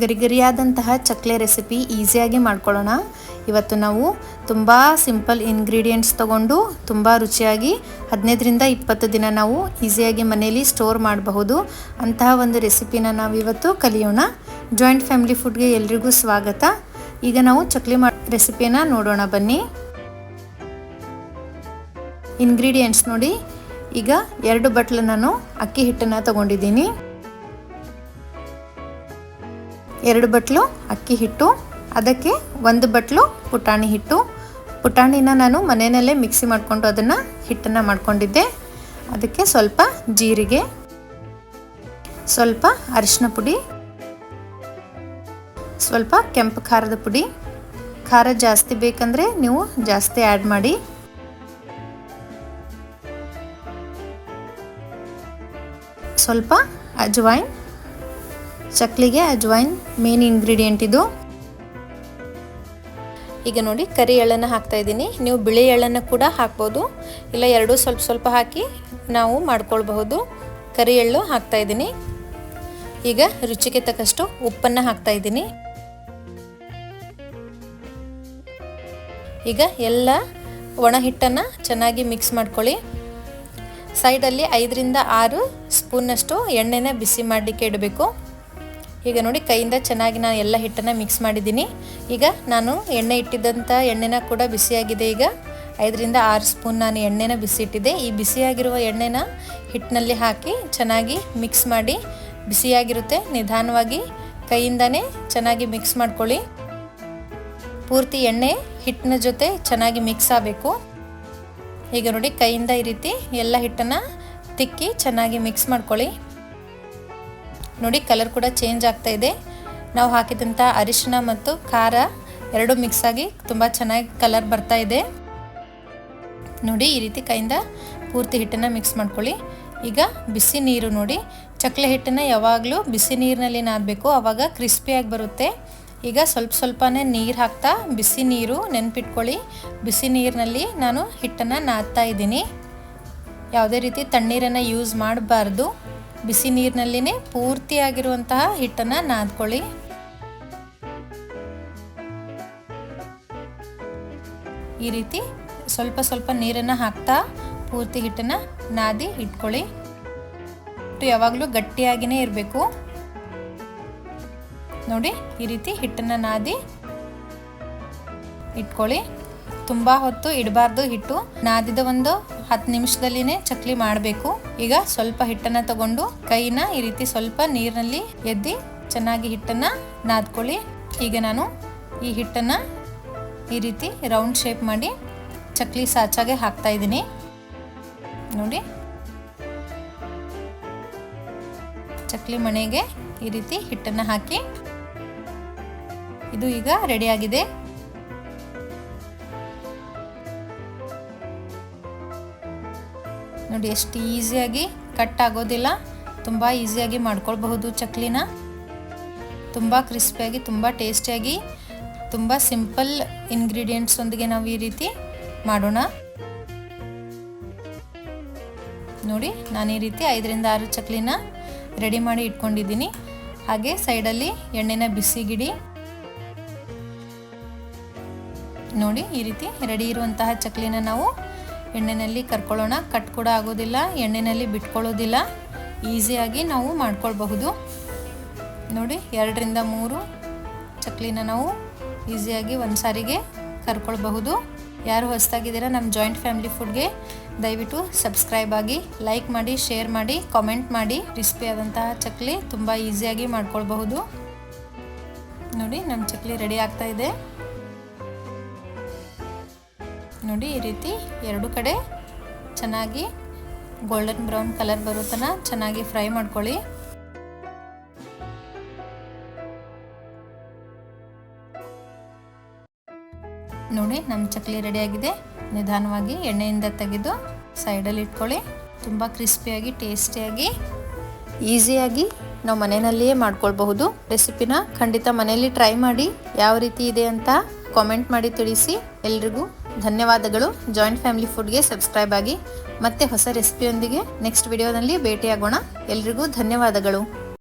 ಗರಿಗರಿಯಾದಂತಹ ಚಕ್ಲೆ recipe ಈಸಿಯಾಗಿ ಮಾಡ್ಕೊಳ್ಳೋಣ. ಇವತ್ತು ನಾವು ತುಂಬ ಸಿಂಪಲ್ ಇಂಗ್ರೀಡಿಯೆಂಟ್ಸ್ ತಗೊಂಡು ತುಂಬ ರುಚಿಯಾಗಿ 15ರಿಂದ 20 ದಿನ ನಾವು ಈಸಿಯಾಗಿ ಮನೆಯಲ್ಲಿ ಸ್ಟೋರ್ ಮಾಡಬಹುದು ಅಂತಹ ಒಂದು ರೆಸಿಪಿನ ನಾವು ಇವತ್ತು ಕಲಿಯೋಣ. ಜಾಯಿಂಟ್ ಫ್ಯಾಮಿಲಿ ಫುಡ್ಗೆ ಎಲ್ರಿಗೂ ಸ್ವಾಗತ. ಈಗ ನಾವು ಚಕ್ಲಿ ರೆಸಿಪಿನ ನೋಡೋಣ ಬನ್ನಿ. ಇಂಗ್ರೀಡಿಯೆಂಟ್ಸ್ ನೋಡಿ. ಈಗ 2 ಬಟ್ಲು ನಾನು ಅಕ್ಕಿ ಹಿಟ್ಟನ್ನು ತಗೊಂಡಿದ್ದೀನಿ. 2 ಬಟ್ಲು ಅಕ್ಕಿ ಹಿಟ್ಟು, ಅದಕ್ಕೆ 1 ಬಟ್ಲು ಪುಟಾಣಿ ಹಿಟ್ಟು. ಪುಟಾಣಿನ ನಾನು ಮನೆಯಲ್ಲೇ ಮಿಕ್ಸಿ ಮಾಡಿಕೊಂಡು ಅದನ್ನು ಹಿಟ್ಟನ್ನು ಮಾಡ್ಕೊಂಡಿದ್ದೆ. ಅದಕ್ಕೆ ಸ್ವಲ್ಪ ಜೀರಿಗೆ, ಸ್ವಲ್ಪ ಅರಿಶಿನ ಪುಡಿ, ಸ್ವಲ್ಪ ಕೆಂಪು ಖಾರದ ಪುಡಿ. ಖಾರ ಜಾಸ್ತಿ ಬೇಕಂದರೆ ನೀವು ಜಾಸ್ತಿ ಆ್ಯಡ್ ಮಾಡಿ. ಸ್ವಲ್ಪ ಅಜ್ವೈನ್. ಚಕ್ಲಿಗೆ ಅಜ್ವೈನ್ ಮೇನ್ ಇಂಗ್ರೀಡಿಯೆಂಟ್ ಇದು. ಈಗ ನೋಡಿ ಕರಿ ಎಳ್ಳನ್ನು ಹಾಕ್ತಾ ಇದ್ದೀನಿ. ನೀವು ಬಿಳಿ ಎಳ್ಳನ್ನು ಕೂಡ ಹಾಕ್ಬೋದು, ಇಲ್ಲ ಎರಡೂ ಸ್ವಲ್ಪ ಸ್ವಲ್ಪ ಹಾಕಿ ನಾವು ಮಾಡ್ಕೊಳ್ಬಹುದು. ಕರಿ ಎಳ್ಳು ಹಾಕ್ತಾ ಇದ್ದೀನಿ. ಈಗ ರುಚಿಗೆ ತಕ್ಕಷ್ಟು ಉಪ್ಪನ್ನು ಹಾಕ್ತಾ ಇದ್ದೀನಿ. ಈಗ ಎಲ್ಲ ಒಣ ಹಿಟ್ಟನ್ನು ಚೆನ್ನಾಗಿ ಮಿಕ್ಸ್ ಮಾಡ್ಕೊಳ್ಳಿ. ಸೈಡಲ್ಲಿ 5ರಿಂದ 6 ಸ್ಪೂನ್ನಷ್ಟು ಎಣ್ಣೆನ ಬಿಸಿ ಮಾಡಲಿಕ್ಕೆ ಇಡಬೇಕು. ಈಗ ನೋಡಿ ಕೈಯಿಂದ ಚೆನ್ನಾಗಿ ನಾನು ಎಲ್ಲ ಹಿಟ್ಟನ್ನು ಮಿಕ್ಸ್ ಮಾಡಿದ್ದೀನಿ. ಈಗ ನಾನು ಎಣ್ಣೆ ಇಟ್ಟಿದ್ದಂಥ ಎಣ್ಣೆನ ಕೂಡ ಬಿಸಿಯಾಗಿದೆ. ಈಗ 5ರಿಂದ 6 ಸ್ಪೂನ್ ನಾನು ಎಣ್ಣೆನ ಬಿಸಿ ಇಟ್ಟಿದ್ದೆ. ಈ ಬಿಸಿಯಾಗಿರುವ ಎಣ್ಣೆನ ಹಿಟ್ಟಿನಲ್ಲಿ ಹಾಕಿ ಚೆನ್ನಾಗಿ ಮಿಕ್ಸ್ ಮಾಡಿ. ಬಿಸಿಯಾಗಿರುತ್ತೆ, ನಿಧಾನವಾಗಿ ಕೈಯಿಂದನೇ ಚೆನ್ನಾಗಿ ಮಿಕ್ಸ್ ಮಾಡ್ಕೊಳ್ಳಿ. ಪೂರ್ತಿ ಎಣ್ಣೆ ಹಿಟ್ಟಿನ ಜೊತೆ ಚೆನ್ನಾಗಿ ಮಿಕ್ಸ್ ಆಗಬೇಕು. ಈಗ ನೋಡಿ ಕೈಯಿಂದ ಈ ರೀತಿ ಎಲ್ಲ ಹಿಟ್ಟನ್ನು ತಿಕ್ಕಿ ಚೆನ್ನಾಗಿ ಮಿಕ್ಸ್ ಮಾಡ್ಕೊಳ್ಳಿ. ನೋಡಿ ಕಲರ್ ಕೂಡ ಚೇಂಜ್ ಆಗ್ತಾ ಇದೆ. ನಾವು ಹಾಕಿದಂಥ ಅರಿಶಿನ ಮತ್ತು ಖಾರ ಎರಡು ಮಿಕ್ಸ್ ಆಗಿ ತುಂಬ ಚೆನ್ನಾಗಿ ಕಲರ್ ಬರ್ತಾ ಇದೆ. ನೋಡಿ ಈ ರೀತಿ ಕೈಯಿಂದ ಪೂರ್ತಿ ಹಿಟ್ಟನ್ನು ಮಿಕ್ಸ್ ಮಾಡ್ಕೊಳ್ಳಿ. ಈಗ ಬಿಸಿ ನೀರು ನೋಡಿ, ಚಕ್ಲೆ ಹಿಟ್ಟನ್ನು ಯಾವಾಗಲೂ ಬಿಸಿ ನೀರಿನಲ್ಲಿ ನಾದಬೇಕು, ಆವಾಗ ಕ್ರಿಸ್ಪಿಯಾಗಿ ಬರುತ್ತೆ. ಈಗ ಸ್ವಲ್ಪ ಸ್ವಲ್ಪನೇ ನೀರು ಹಾಕ್ತಾ, ಬಿಸಿ ನೀರು ನೆನ್ಪಿಟ್ಕೊಳ್ಳಿ. ಬಿಸಿ ನೀರಿನಲ್ಲಿ ನಾನು ಹಿಟ್ಟನ್ನು ನಾದ್ತಾ ಇದ್ದೀನಿ. ಯಾವುದೇ ರೀತಿ ತಣ್ಣೀರನ್ನು ಯೂಸ್ ಮಾಡಬಾರ್ದು. ಬಿಸಿ ನೀರಿನಲ್ಲಿನೇ ಪೂರ್ತಿಯಾಗಿರುವಂತಹ ಹಿಟ್ಟನ್ನು ನಾದ್ಕೊಳ್ಳಿ. ಈ ರೀತಿ ಸ್ವಲ್ಪ ಸ್ವಲ್ಪ ನೀರನ್ನು ಹಾಕ್ತಾ ಪೂರ್ತಿ ಹಿಟ್ಟನ್ನು ನಾದಿ ಇಟ್ಕೊಳ್ಳಿ. ಯಾವಾಗಲೂ ಗಟ್ಟಿಯಾಗಿಯೇ ಇರಬೇಕು. ನೋಡಿ ಈ ರೀತಿ ಹಿಟ್ಟನ್ನು ನಾದಿ ಇಟ್ಕೊಳ್ಳಿ. ತುಂಬ ಹೊತ್ತು ಇಡಬಾರ್ದು. ಹಿಟ್ಟು ನಾದಿದ ಒಂದು 10 ನಿಮಿಷದಲ್ಲಿನೇ ಚಕ್ಲಿ ಮಾಡಬೇಕು. ಈಗ ಸ್ವಲ್ಪ ಹಿಟ್ಟನ್ನು ತಗೊಂಡು ಕೈನ ಈ ರೀತಿ ಸ್ವಲ್ಪ ನೀರಿನಲ್ಲಿ ಎದ್ದಿ ಚೆನ್ನಾಗಿ ಹಿಟ್ಟನ್ನು ನಾದ್ಕೊಳ್ಳಿ. ಈಗ ನಾನು ಈ ಹಿಟ್ಟನ್ನು ಈ ರೀತಿ ರೌಂಡ್ ಶೇಪ್ ಮಾಡಿ ಚಕ್ಲಿ ಸಾಚಾಗೆ ಹಾಕ್ತಾ ಇದ್ದೀನಿ. ನೋಡಿ ಚಕ್ಲಿ ಮಣೆಗೆ ಈ ರೀತಿ ಹಿಟ್ಟನ್ನು ಹಾಕಿ, ಇದು ಈಗ ರೆಡಿಯಾಗಿದೆ. ನೋಡಿ ಎಷ್ಟು ಈಸಿಯಾಗಿ ಕಟ್ ಆಗೋದಿಲ್ಲ, ತುಂಬ ಈಸಿಯಾಗಿ ಮಾಡ್ಕೊಳ್ಬಹುದು ಚಕ್ಲಿನ. ತುಂಬ ಕ್ರಿಸ್ಪಿಯಾಗಿ, ತುಂಬ ಟೇಸ್ಟಿಯಾಗಿ, ತುಂಬ ಸಿಂಪಲ್ ಇಂಗ್ರೀಡಿಯೆಂಟ್ಸ್ ಒಂದಿಗೆ ನಾವು ಈ ರೀತಿ ಮಾಡೋಣ. ನೋಡಿ ನಾನು ಈ ರೀತಿ 5ರಿಂದ 6 ಚಕ್ಲಿನ ರೆಡಿ ಮಾಡಿ ಇಟ್ಕೊಂಡಿದ್ದೀನಿ. ಹಾಗೆ ಸೈಡಲ್ಲಿ ಎಣ್ಣೆನ ಬಿಸಿಗಿಡಿ. ನೋಡಿ ಈ ರೀತಿ ರೆಡಿ ಇರುವಂತಹ ಚಕ್ಲಿನ ನಾವು ಎಣ್ಣೆಯಲ್ಲಿ ಕರ್ಕೊಳ್ಳೋಣ. ಕಟ್ ಕೂಡ ಆಗೋದಿಲ್ಲ, ಎಣ್ಣೆಯಲ್ಲಿ ಬಿಟ್ಕೊಳ್ಳೋದಿಲ್ಲ, ಈಸಿಯಾಗಿ ನಾವು ಮಾಡ್ಕೊಳ್ಬಹುದು. ನೋಡಿ 2ರಿಂದ 3 ಚಕ್ಲಿನ ನಾವು ಈಸಿಯಾಗಿ ಒಂದು ಸಾರಿಗೆ ಕರ್ಕೊಳ್ಬಹುದು. ಯಾರು ಹೊಸದಾಗಿದ್ದೀರಾ ನಮ್ಮ ಜಾಯಿಂಟ್ ಫ್ಯಾಮಿಲಿ ಫುಡ್ಗೆ ದಯವಿಟ್ಟು ಸಬ್ಸ್ಕ್ರೈಬ್ ಆಗಿ, ಲೈಕ್ ಮಾಡಿ, ಶೇರ್ ಮಾಡಿ, ಕಾಮೆಂಟ್ ಮಾಡಿ. ಕ್ರಿಸ್ಪಿ ಆದಂತಹ ಚಕ್ಲಿ ತುಂಬ ಈಸಿಯಾಗಿ ಮಾಡ್ಕೊಳ್ಬಹುದು. ನೋಡಿ ನಮ್ಮ ಚಕ್ಲಿ ರೆಡಿ ಆಗ್ತಾ ಇದೆ. ನೋಡಿ ಈ ರೀತಿ 2 ಕಡೆ ಚೆನ್ನಾಗಿ ಗೋಲ್ಡನ್ ಬ್ರೌನ್ ಕಲರ್ ಬರೋ ತನಕ ಚೆನ್ನಾಗಿ ಫ್ರೈ ಮಾಡ್ಕೊಳ್ಳಿ. ನೋಡಿ ನಮ್ಮ ಚಕ್ಲಿ ರೆಡಿಯಾಗಿದೆ. ನಿಧಾನವಾಗಿ ಎಣ್ಣೆಯಿಂದ ತೆಗೆದು ಸೈಡಲ್ಲಿ ಇಟ್ಕೊಳ್ಳಿ. ತುಂಬ ಕ್ರಿಸ್ಪಿಯಾಗಿ, ಟೇಸ್ಟಿಯಾಗಿ, ಈಸಿಯಾಗಿ ನಾವು ಮನೆಯಲ್ಲಿಯೇ ಮಾಡ್ಕೊಳ್ಬಹುದು. ರೆಸಿಪಿನ ಖಂಡಿತ ಮನೆಯಲ್ಲಿ ಟ್ರೈ ಮಾಡಿ. ಯಾವ ರೀತಿ ಇದೆ ಅಂತ ಕಾಮೆಂಟ್ ಮಾಡಿ ತಿಳಿಸಿ. ಎಲ್ರಿಗೂ ಧನ್ಯವಾದಗಳು. ಜಾಯಿಂಟ್ ಫ್ಯಾಮಿಲಿ ಫುಡ್ಗೆ ಸಬ್ಸ್ಕ್ರೈಬ್ ಆಗಿ. ಮತ್ತೆ ಹೊಸ ರೆಸಿಪಿಯೊಂದಿಗೆ ನೆಕ್ಸ್ಟ್ ವಿಡಿಯೋದಲ್ಲಿ ಭೇಟಿಯಾಗೋಣ. ಎಲ್ರಿಗೂ ಧನ್ಯವಾದಗಳು.